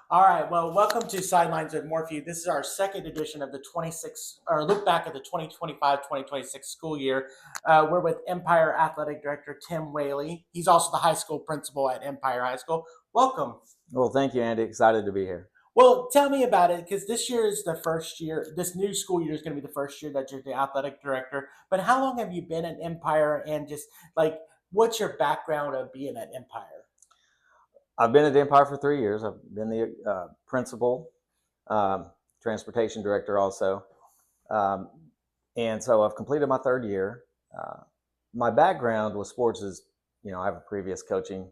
All right. Well, welcome to Sidelines with Morphew. This is our second edition of the 26, or look back at the 2025-2026 school year. We're with Empire Athletic Director Tim Whaley. He's also the high school principal at Empire High School. Welcome. Well, thank you, Andy. Excited to be here. Well, tell me about it because this year is the first year. This new school year is going to be the first year that you're the athletic director. But how long have you been at Empire, and just like what's your background of being at Empire? I've been at Empire for 3 years. I've been the principal, transportation director also. Um, and so I've completed my third year. Uh, my background with sports is, I have a previous coaching,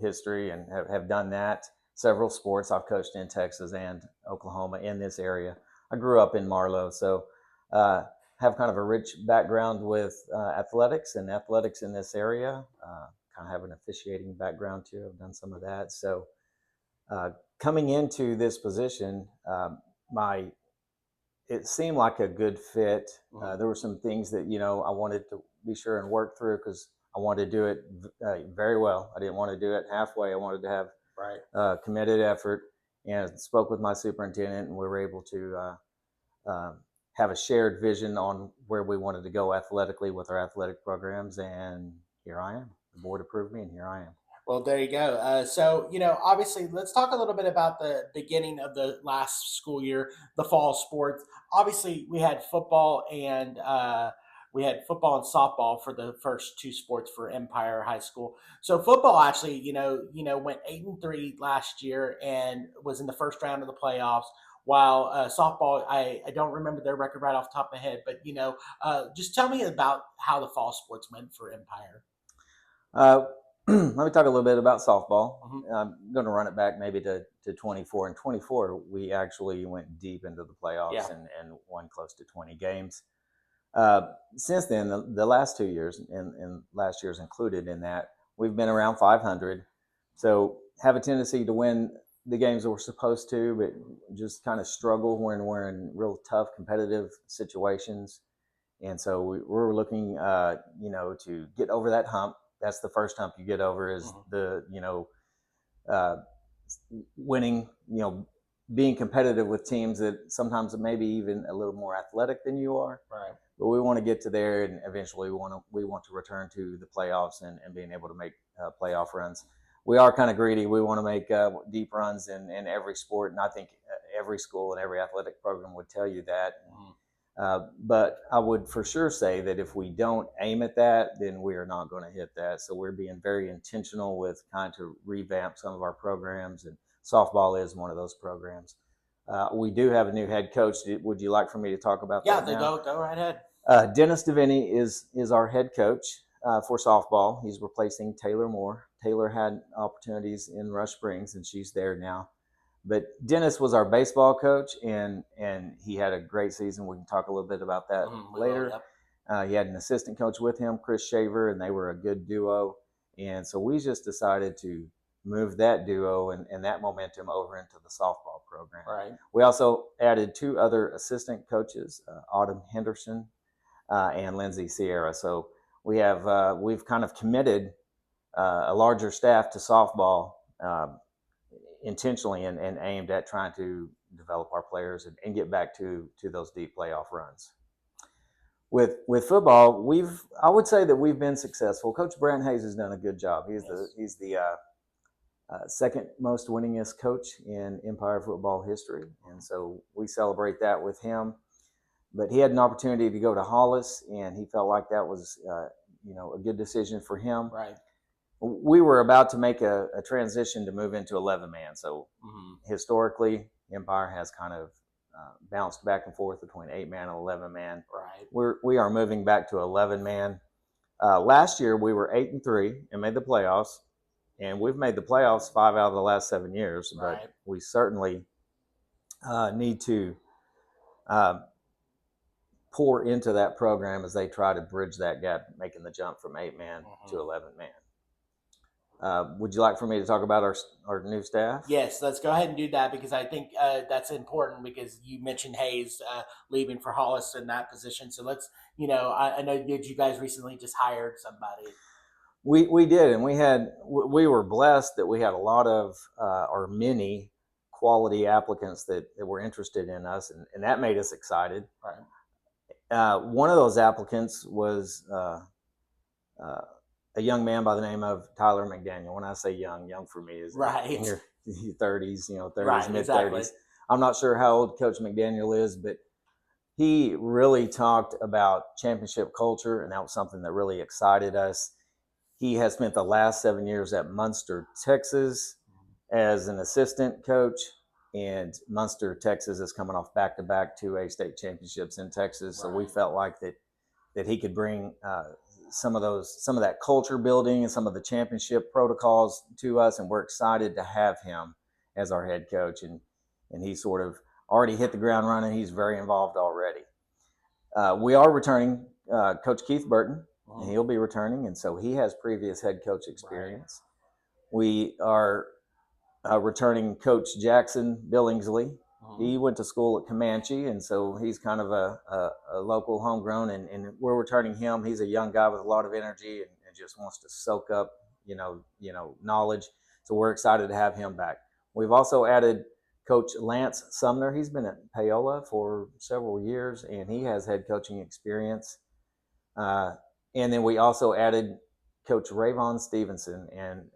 history and have done that. Several sports I've coached in Texas and Oklahoma in this area. I grew up in Marlow, so have kind of a rich background with athletics in this area. Kind of have an officiating background too. I've done some of that. So uh, coming into this position, my it seemed like a good fit. There were some things that I wanted to be sure and work through because I wanted to do it very well. I didn't want to do it halfway. I wanted to have Right. committed effort, and spoke with my superintendent, and we were able to have a shared vision on where we wanted to go athletically with our athletic programs. And here I am. The board approved me, and here I am. Well, there you go. Obviously, let's talk a little bit about the beginning of the last school year, the fall sports. Obviously, we had football and softball for the first two sports for Empire High School. So football actually, went 8-3 last year and was in the first round of the playoffs. While softball, I don't remember their record right off the top of my head, but just tell me about how the fall sports went for Empire. Uh, Let me talk a little bit about softball. Mhm. I'm going to run it back maybe to 24. And 24, we actually went deep into the Yeah. playoffs and won close to 20 games. Since then, the last 2 years, and last year's included in that, we've been around 500. So have a tendency to win the games that we're supposed to, but just kind of struggle when we're in real tough competitive situations. And so we're looking, to get over that hump. That's the first hump you get over is uh, winning, being competitive with teams that sometimes maybe even a little more athletic than you are. Right. But we want to get to there, and eventually we want to return to the playoffs and being able to make playoff runs. We are kind of greedy. We want to make deep runs in every sport, and I think every school and every athletic program would tell you that. But I would for sure say that if we don't aim at that, then we are not going to hit that. So we're being very intentional with kind of revamp some of our programs, and softball is one of those programs. We do have a new head coach. Would you like for me to talk about Yeah, that they now? go right ahead. Dennis Deviney is our head coach for softball. He's replacing Taylor Moore. Taylor had opportunities in Rush Springs, and she's there now. But Dennis was our baseball coach, and he had a great season. We can talk a little bit about that later. Yep. He had an assistant coach with him, Chris Shaver, and they were a good duo. And so we just decided to move that duo and that momentum over into the softball program. Right. We also added two other assistant coaches, Autumn Henderson and Lindsay Sierra. So we've kind of committed a larger staff to softball intentionally and aimed at trying to develop our players and get back to those deep playoff runs. With football, I would say that we've been successful. Coach Brant Hayes has done a good job. He's the second most winningest coach in Empire football history, and so we celebrate that with him. But he had an opportunity to go to Hollis, and he felt like that was a good decision for him. Right. We were about to make a transition to move into 11 man. So historically, Empire has kind of bounced back and forth between 8 man and 11 man. Right. We are moving back to 11 man. Last year we were 8-3 and made the playoffs, and we've made the playoffs 5 out of the last 7 years. Right. But we certainly need to pour into that program as they try to bridge that gap, making the jump from 8 man to 11 man. Would you like for me to talk about our new staff? Yes, let's go ahead and do that because I think that's important because you mentioned Hayes leaving for Hollis in that position. So let's, I know you guys recently just hired somebody. We did, and we were blessed that we had a lot of or many quality applicants that were interested in us, and that made us excited. Right. One of those applicants was uh, a young man by the name of Tyler McDaniel. When I say young, young for me is in Right. your 30s, 30s, Right. mid Exactly. 30s. I'm not sure how old Coach McDaniel is, but he really talked about championship culture, and that was something that really excited us. He has spent the last 7 years at Munster, Texas, as an assistant coach, and Munster, Texas, is coming off back-to-back 2A state championships in Texas. So we Right. felt like that he could bring some of that culture building and some of the championship protocols to us, and we're excited to have him as our head coach. And he sort of already hit the ground running. He's very involved already. We are returning Coach Keith Burton, and Mhm. he'll be returning, and so he has previous head coach Right. experience. We are returning Coach Jackson Billingsley. Mhm. He went to school at Comanche, and so he's kind of a local homegrown, and we're returning him. He's a young guy with a lot of energy and just wants to soak up, knowledge. So we're excited to have him back. We've also added Coach Lance Sumner. He's been at Paola for several years, and he has head coaching experience. Uh, and then we also added Coach Rayvon Stevenson, and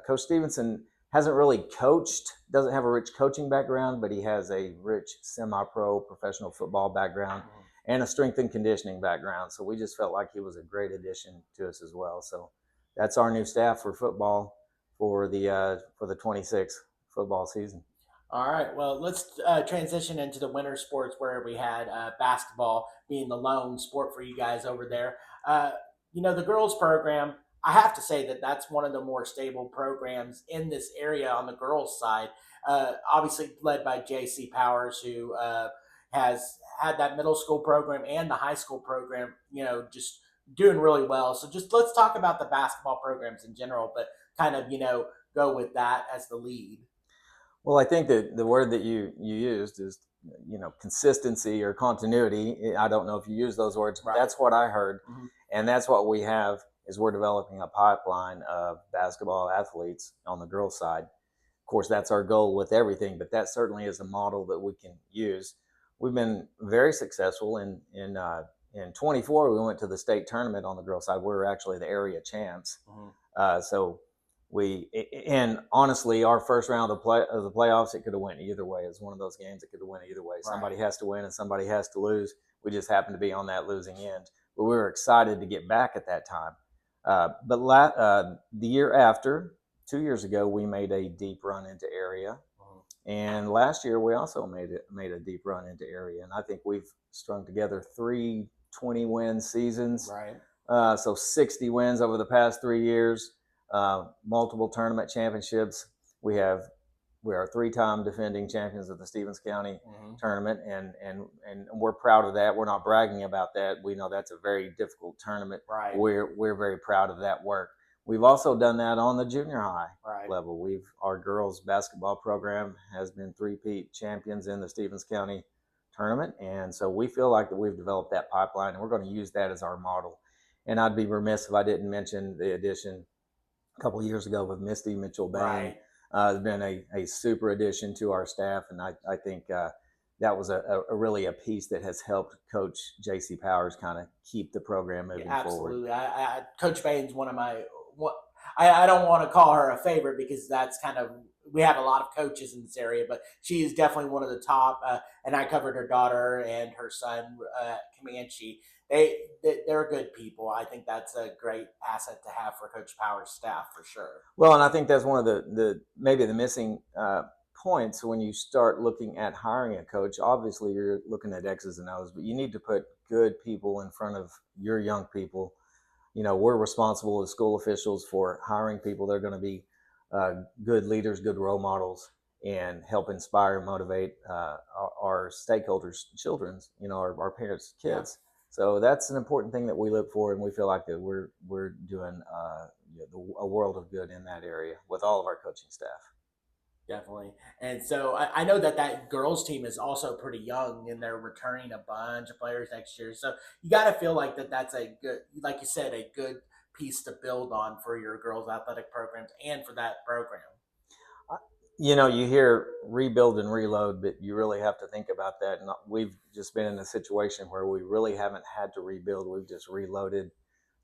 Coach Stevenson hasn't really coached, doesn't have a rich coaching background, but he has a rich semi-pro professional football background Mhm. and a strength and conditioning background. So we just felt like he was a great addition to us as well. So that's our new staff for football for the 26 football season. All right. Well, let's transition into the winter sports where we had basketball being the lone sport for you guys over there. Uh, the girls program, I have to say that that's one of the more stable programs in this area on the girls' side. Obviously, led by JC Powers, who has had that middle school program and the high school program, just doing really well. So, just let's talk about the basketball programs in general, but kind of, go with that as the lead. Well, I think that the word that you used is consistency or continuity. I don't know if you use those words, but Right. that's what I heard, Mhm. and that's what we have is we're developing a pipeline of basketball athletes on the girls' side. Of course, that's our goal with everything, but that certainly is a model that we can use. We've been very successful in 24. We went to the state tournament on the girls' side. We were actually the area champs. Mhm. So we and honestly, our first round of the playoffs, it could have went either way. It's one of those games that could have went either way. Right. Somebody has to win and somebody has to lose. We just happened to be on that losing end, but we were excited to get back at that time. But the year after, 2 years ago, we made a deep run into area, Mhm. and last year we also made a deep run into area. And I think we've strung together 3 20-win seasons, Right. so 60 wins over the past 3 years, multiple tournament championships. We have we are 3-time defending champions of the Stevens County Mhm. tournament, and we're proud of that. We're not bragging about that. We know that's a very difficult tournament. Right. We're very proud of that work. We've also done that on the junior high Right. level. Our girls basketball program has been three-peat champions in the Stevens County tournament, and so we feel like that we've developed that pipeline, and we're going to use that as our model. And I'd be remiss if I didn't mention the addition a couple of years ago with Misty Mitchell Bain. Right. Has been a super addition to our staff, and I think that was a really a piece that has helped Coach JC Powers kind of keep the program Yeah, moving forward. absolutely. Coach Bain's one of my what. I don't want to call her a favorite because that's kind of we have a lot of coaches in this area, but she is definitely one of the top. And I covered her daughter and her son, Comanche. They're good people. I think that's a great asset to have for Coach Power's staff for sure. Well, and I think that's one of the maybe the missing points when you start looking at hiring a coach. Obviously, you're looking at X's and O's, but you need to put good people in front of your young people. We're responsible as school officials for hiring people. They're going to be good leaders, good role models, and help inspire and motivate our stakeholders, children's, our parents, Yeah. kids. So that's an important thing that we look for, and we feel like that we're doing a world of good in that area with all of our coaching staff. Definitely. And so I know that that girls team is also pretty young and they're returning a bunch of players next year. So you got to feel like that's a good, like you said, a good piece to build on for your girls athletic programs and for that program. You hear rebuild and reload, but you really have to think about that. And we've just been in a situation where we really haven't had to rebuild. We've just reloaded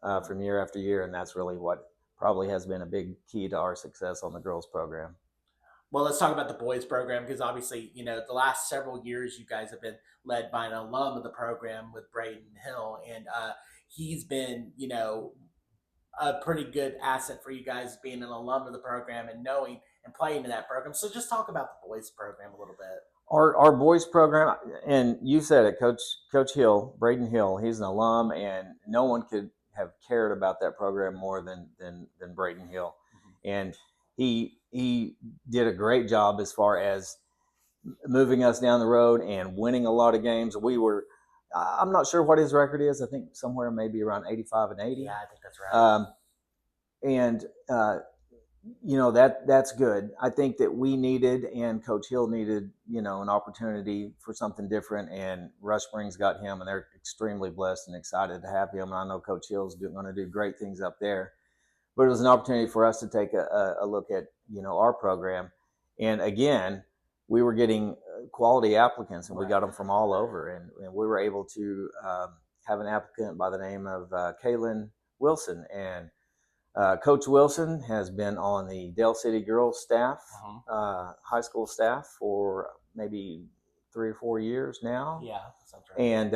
from year after year, and that's really what probably has been a big key to our success on the girls program. Well, let's talk about the boys program because obviously, the last several years you guys have been led by an alum of the program with Braden Hill, and he's been, a pretty good asset for you guys being an alum of the program and knowing and playing in that program. So just talk about the boys program a little bit. Our boys program, and you said it, Coach Hill, Braden Hill. He's an alum, and no one could have cared about that program more than Braden Hill, and he did a great job as far as moving us down the road and winning a lot of games. I'm not sure what his record is. I think somewhere maybe around 85 and 80. Yeah, I think that's right. And that's good. I think that we needed, and Coach Hill needed, an opportunity for something different. And Rush Springs got him, and they're extremely blessed and excited to have him. And I know Coach Hill's going to do great things up there. But it was an opportunity for us to take a look at our program, and again, we were getting quality applicants, and we got them from all over, and we were able to have an applicant by the name of Kaylin Wilson, and Coach Wilson has been on the Dale City girls staff, high school staff, for maybe 3 or 4 years now. Yeah, that sounds right. And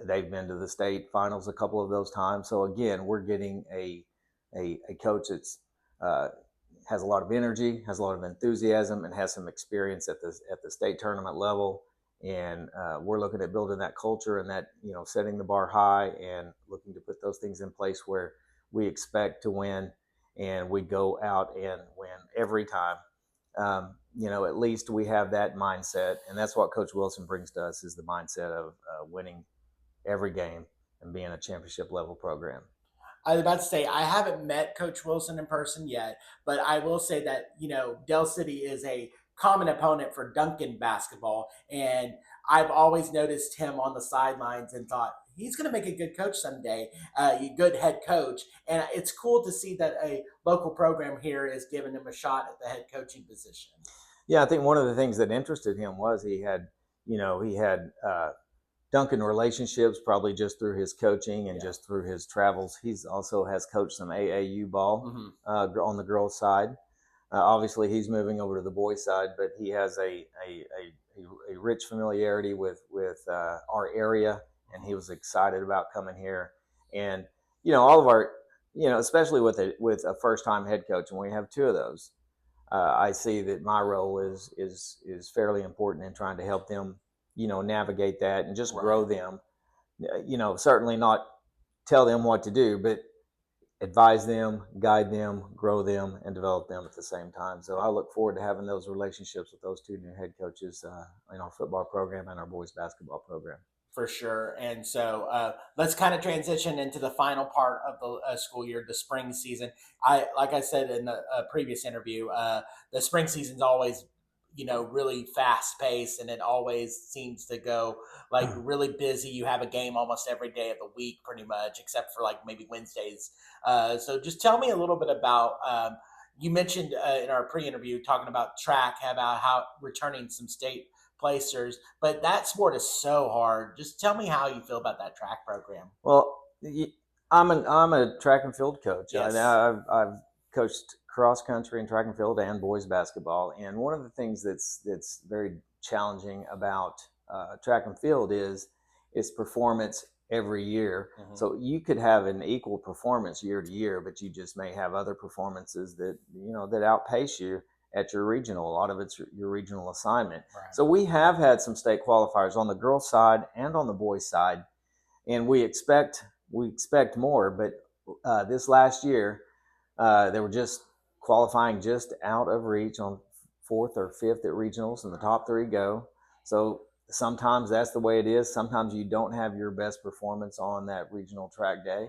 they've been to the state finals a couple of those times. So again, we're getting a coach that's has a lot of energy, has a lot of enthusiasm, and has some experience at the state tournament level. And we're looking at building that culture and that setting the bar high and looking to put those things in place where we expect to win, and we go out and win every time. At least we have that mindset, and that's what Coach Wilson brings to us, is the mindset of winning every game and being a championship level program. I was about to say I haven't met Coach Wilson in person yet, but I will say that Dell City is a common opponent for Duncan basketball, and I've always noticed him on the sidelines and thought he's going to make a good coach someday, a good head coach, and it's cool to see that a local program here is giving him a shot at the head coaching position. Yeah, I think one of the things that interested him was he had Duncan relationships, probably just through his coaching and just through his travels. He's also has coached some AAU ball on the girls' side. Obviously, he's moving over to the boys' side, but he has a rich familiarity with our area, and he was excited about coming here. And all of our, especially with a first time head coach, and we have two of those. I see that my role is fairly important in trying to help them navigate that and just grow them. Certainly not tell them what to do, but advise them, guide them, grow them, and develop them at the same time. So I look forward to having those relationships with those two new head coaches in our football program and our boys basketball program. For sure. And so let's kind of transition into the final part of the school year, the spring season. Like I said in the previous interview, the spring season's always really fast paced, and it always seems to go like really busy. You have a game almost every day of the week, pretty much, except for like maybe Wednesdays. So just tell me a little bit about. You mentioned in our pre-interview talking about track, about how returning some state placers, but that sport is so hard. Just tell me how you feel about that track program. Well, I'm a track and field coach. Yes. I've coached cross country and track and field and boys basketball. And one of the things that's very challenging about track and field is its performance every year. So you could have an equal performance year to year, but you just may have other performances that outpace you at your regional. A lot of it's your regional assignment. Right. So we have had some state qualifiers on the girls' side and on the boys' side, and we expect more. But this last year, they were just qualifying just out of reach on fourth or fifth at regionals, and the top three go. So sometimes that's the way it is. Sometimes you don't have your best performance on that regional track day,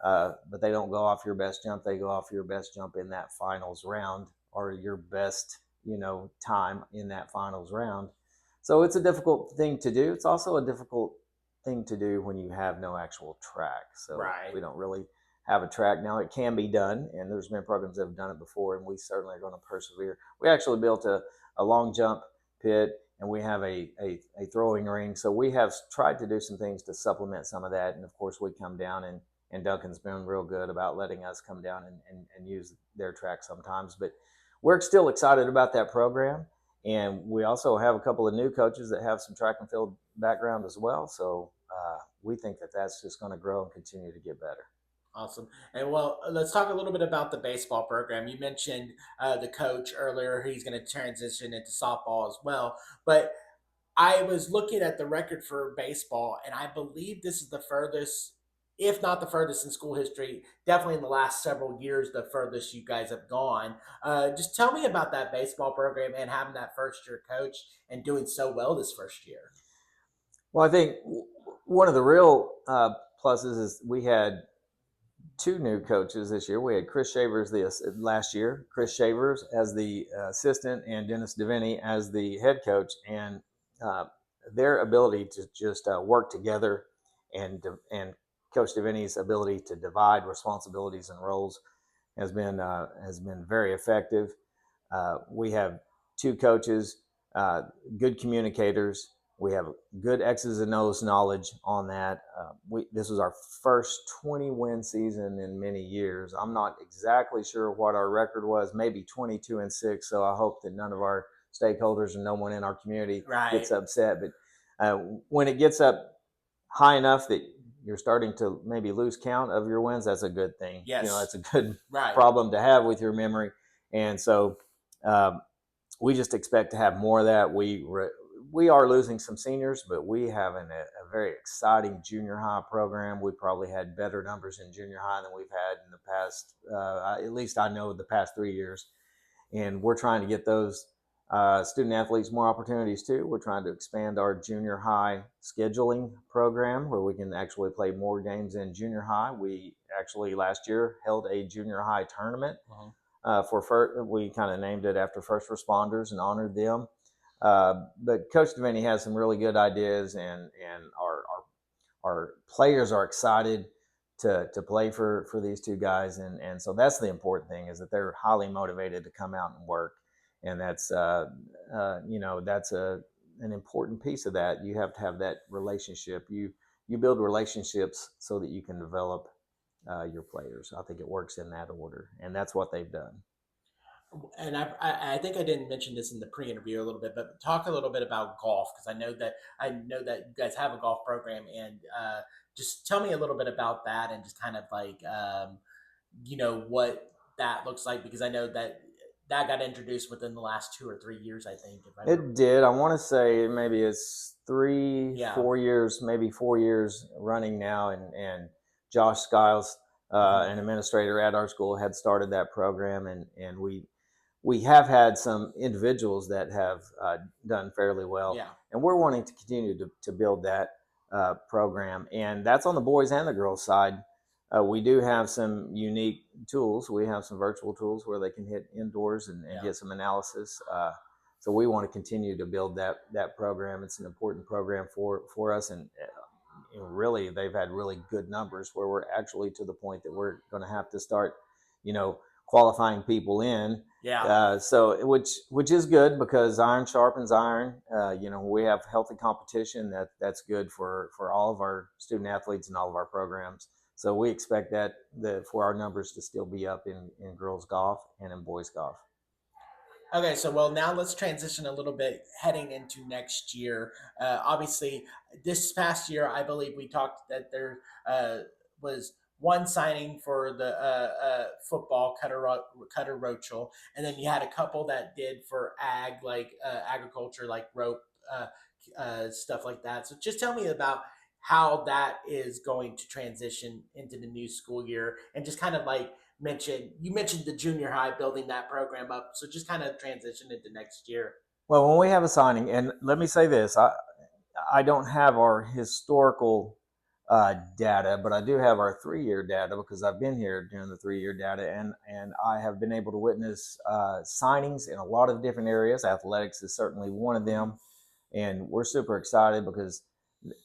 but they don't go off your best jump. They go off your best jump in that finals round, or your best time in that finals round. So it's a difficult thing to do. It's also a difficult thing to do when you have no actual track. So we don't really have a track. Now it can be done, and there's been programs that have done it before, and we certainly are going to persevere. We actually built a long jump pit, and we have a throwing ring. So we have tried to do some things to supplement some of that. And of course, we come down, and Duncan's been real good about letting us come down and use their track sometimes. But we're still excited about that program. And we also have a couple of new coaches that have some track and field background as well. So we think that that's just going to grow and continue to get better. Awesome. And well, let's talk a little bit about the baseball program. You mentioned the coach earlier. He's going to transition into softball as well. But I was looking at the record for baseball, and I believe this is the furthest, if not the furthest in school history, definitely in the last several years, the furthest you guys have gone. Just tell me about that baseball program and having that first year coach and doing so well this first year. Well, I think one of the real pluses is we had two new coaches this year. We had Chris Shavers last year, Chris Shavers as the assistant, and Dennis DeVinny as the head coach, and uh, their ability to just work together, and Coach DeVinny's ability to divide responsibilities and roles has been very effective. We have two coaches, good communicators. We have good X's and O's knowledge on that. This was our first 20-win season in many years. I'm not exactly sure what our record was, maybe 22-6. So I hope that none of our stakeholders and no one in our community Right. gets upset. But when it gets up high enough that you're starting to maybe lose count of your wins, that's a good thing. Yes. That's a good Right. problem to have with your memory. And so um, we just expect to have more of that. We are losing some seniors, but we have a very exciting junior high program. We probably had better numbers in junior high than we've had in the past, at least I know the past 3 years. And we're trying to get those student athletes more opportunities too. We're trying to expand our junior high scheduling program where we can actually play more games in junior high. We actually last year held a junior high tournament. We kind of named it after first responders and honored them. But Coach Devaney has some really good ideas, and our players are excited to play for these two guys, and so that's the important thing, is that they're highly motivated to come out and work, and that's that's an important piece of that. You have to have that relationship. You build relationships so that you can develop your players. I think it works in that order, and that's what they've done. And I think I didn't mention this in the pre-interview a little bit, but talk a little bit about golf, because I know that you guys have a golf program, and just tell me a little bit about that, and just kind of like what that looks like, because I know that that got introduced within the last 2 or 3 years, I think. If I It did. I want to say maybe it's three, Yeah. 4 years, maybe 4 years running now. And Josh Skiles, an administrator at our school, had started that program, and we have had some individuals that have done fairly well, Yeah. and we're wanting to continue to build that program, and that's on the boys and the girls side. We do have some unique tools. We have some virtual tools where they can hit indoors and get some analysis. So we want to continue to build that program. It's an important program for us, and really they've had really good numbers where we're actually to the point that we're going to have to start, qualifying people in. Yeah. So which is good, because iron sharpens iron. We have healthy competition that's good for all of our student athletes and all of our programs. So we expect that for our numbers to still be up in girls golf and in boys golf. Okay, so well, now let's transition a little bit heading into next year. Obviously, this past year, I believe we talked that there was one signing for the football Cutter Rochel, and then you had a couple that did for agriculture, like rope stuff like that. So just tell me about how that is going to transition into the new school year, and just kind of like mentioned the junior high, building that program up. So just kind of transition into next year. Well, when we have a signing, and let me say this, I don't have our historical data, but I do have our 3-year data, because I've been here during the 3-year data, and I have been able to witness signings in a lot of different areas. Athletics is certainly one of them, and we're super excited because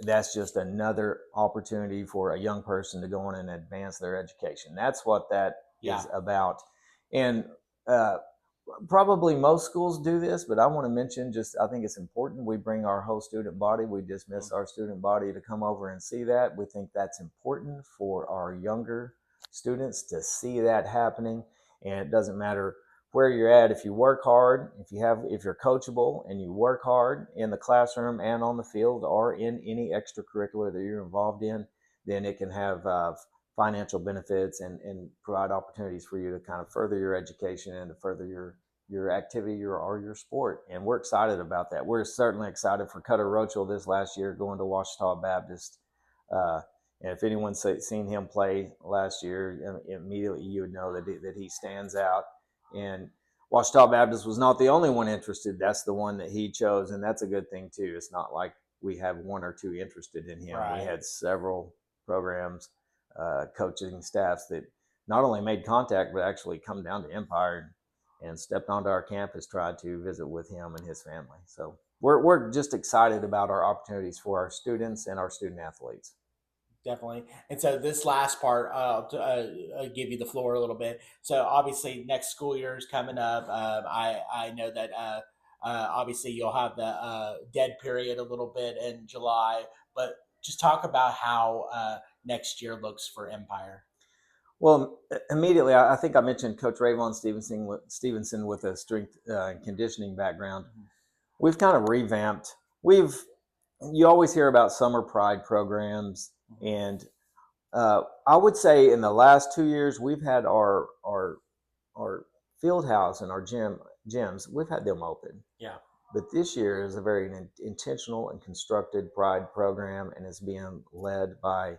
that's just another opportunity for a young person to go on and advance their education. That's what that Yeah. is about. And uh, probably most schools do this, but I want to mention, just I think it's important. We bring our whole student body. We dismiss our student body to come over and see that. We think that's important for our younger students to see that happening. And it doesn't matter where you're at. If you work hard, if you're coachable and you work hard in the classroom and on the field or in any extracurricular that you're involved in, then it can have financial benefits and provide opportunities for you to kind of further your education and to further your activity or your sport. And we're excited about that. We're certainly excited for Cutter Rochel this last year going to Washita Baptist. And if anyone's seen him play last year, immediately you would know that he stands out. And Washita Baptist was not the only one interested. That's the one that he chose, and that's a good thing too. It's not like we have one or two interested in him. Right. We had several programs, coaching staffs that not only made contact but actually come down to Empire and stepped onto our campus, tried to visit with him and his family. So we're just excited about our opportunities for our students and our student athletes. Definitely. And so this last part, I'll give you the floor a little bit. So obviously, next school year is coming up. I know that obviously you'll have the dead period a little bit in July, but just talk about how next year looks for Empire. Well, immediately, I think I mentioned Coach Rayvon Stevenson with a strength and conditioning background. Mm-hmm. We've kind of revamped. We've You always hear about summer pride programs, Mm-hmm. and I would say in the last 2 years we've had our field house and our gyms. We've had them open, Yeah. but this year is a very intentional and constructed pride program, and it's being led by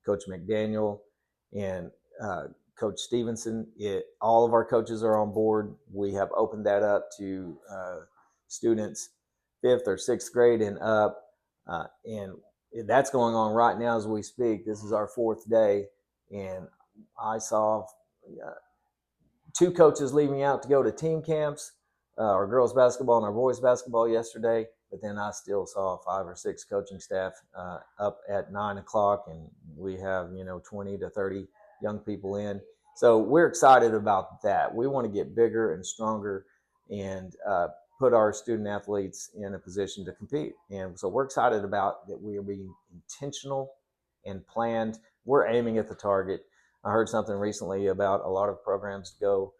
Coach McDaniel and uh, Coach Stevenson. All of our coaches are on board. We have opened that up to students fifth or sixth grade and up, and that's going on right now as we speak. This is our fourth day, and I saw uh, two coaches leaving out to go to team camps, our girls basketball and our boys basketball yesterday. But then I still saw 5 or 6 coaching staff up at 9 o'clock, and we have 20 to 30 young people in. So we're excited about that. We want to get bigger and stronger and put our student athletes in a position to compete. And so we're excited about that. We are being intentional and planned. We're aiming at the target. I heard something recently about a lot of programs go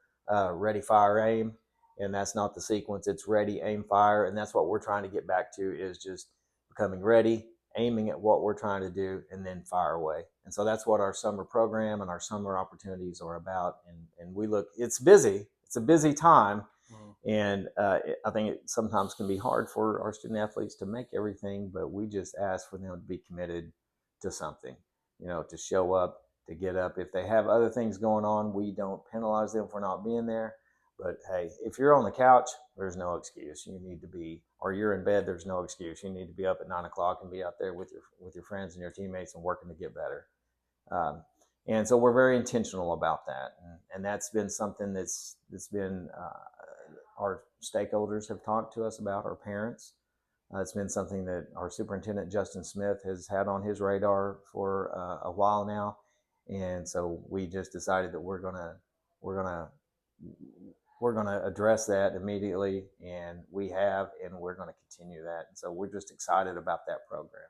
ready, fire, aim, and that's not the sequence. It's ready, aim, fire, and that's what we're trying to get back to, is just becoming ready, aiming at what we're trying to do, and then fire away. And so that's what our summer program and our summer opportunities are about. And we look, it's busy. It's a busy time, Mm-hmm. and I think it sometimes can be hard for our student athletes to make everything, but we just ask for them to be committed to something, to show up, to get up. If they have other things going on, we don't penalize them for not being there. But hey, if you're on the couch, there's no excuse. You need to be, or you're in bed, there's no excuse. You need to be up at 9 o'clock and be out there with your friends and your teammates and working to get better. Um, and so we're very intentional about that, and that's been something that's been our stakeholders have talked to us about, our parents. It's been something that our superintendent Justin Smith has had on his radar for a while now, and so we just decided that we're gonna we're gonna address that immediately, and we're gonna continue that. And so we're just excited about that program.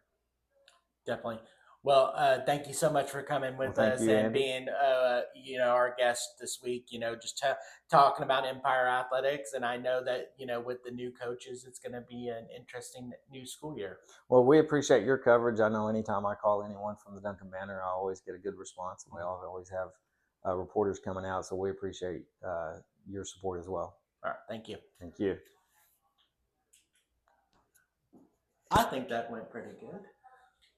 Definitely. Well, thank you so much for coming Well, with thank us you, and Andy. being, our guest this week. Just talking about Empire Athletics, and I know that with the new coaches, it's going to be an interesting new school year. Well, we appreciate your coverage. I know anytime I call anyone from the Duncan Banner, I always get a good response, and we always have reporters coming out. So we appreciate your support as well. All right, thank you. Thank you. I think that went pretty good.